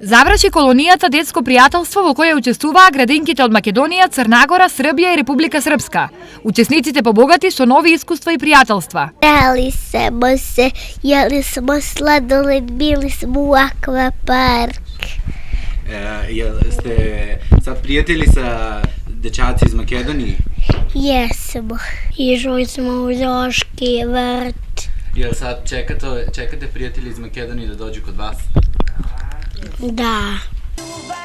Заврши колонијата детско пријателство во кое учествуваа градинките од Македонија, Црнагора, Србија и Република Српска. Учесниците побогати со нови искуства и пријателства. Играли се, јели смо сладолед, били смо у аквапарк. Сте сад пријатели са дечаци из Македонија? Jesmo. Išli smo u Zoški vrt. Jel sad čekate prijatelji iz Makedonije da dođu kod vas? Da.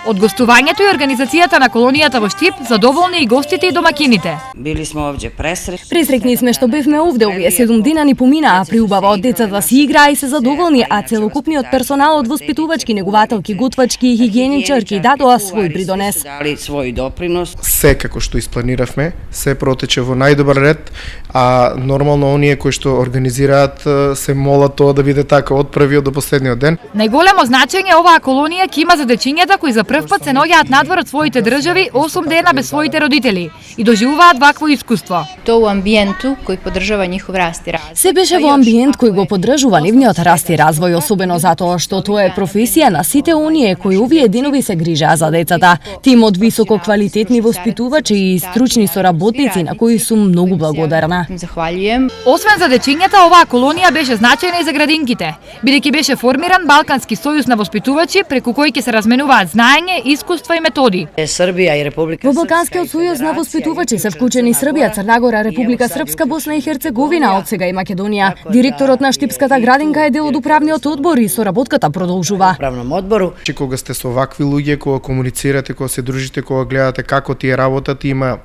Од гостувањето и организацијата на колонијата во Штип задоволни и гостите и домакините. Били смо овде пресречни. Пресрекни сме што бевме овде, овие 7 дена ни поминаа приубава, од децата си играа и се задоволни, а целокупниот персонал од воспитувачки, негувателки, готвачки и хигиеничарки дадоа свој придонес. Дали свој допринос. Се како што испланиравме, се протече во најдобар ред, а нормално оние кои што организираат се молат тоа да биде така од првиот до последниот ден. Најголемо значење оваа колонија ќе има за дечињата кои за прв пат се наоѓаат надвор од своите држави 8 дена без своите родители и доживуваат вакво искуство. To u ambijentu koji podržava njihov rast i razvoj. Се беше во амбиент кој го поддржува нивниот раст и развој, особено затоа што тоа е професија на сите оние кои овие денови се грижаа за децата. Тим од високо квалитетни воспитувачи и стручни соработници на кои сум многу благодарна. Zahvaljujem. Освен за дечињата, оваа колонија беше значајна и за градинките, бидејќи беше формиран Балкански сојуз на воспитувачи преку кој ќе се разменуваат знаење, искуства и методи. Србија и Република Во Балканскиот сојуз на воспитувачи се вклучени Србија, Црнагора, Република Српска, Босна и Херцеговина, од сега и Македонија. Директорот на Штипската градинка е дел од управниот одбор и соработката продолжува. Управном одбору. Кога сте со вакви луѓе, кога комуницирате, кога се дружите, кога гледате како тие работат, има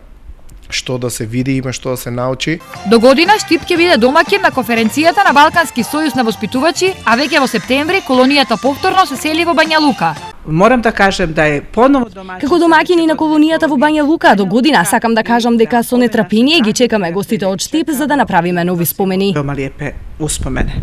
што да се види, има што да се научи. До година Штип ќе биде домакин на конференцијата на Балкански сојуз на воспитувачи, а веќе во септември колонијата повторно се сели во Бања Лука. Морам да кажем да е поново домаќин. Како домакини на колонијата во Бања Лука до година сакам да кажам дека со нетрпение ги чекаме гостите од Штип за да направиме нови спомени. Дома лепе успомене.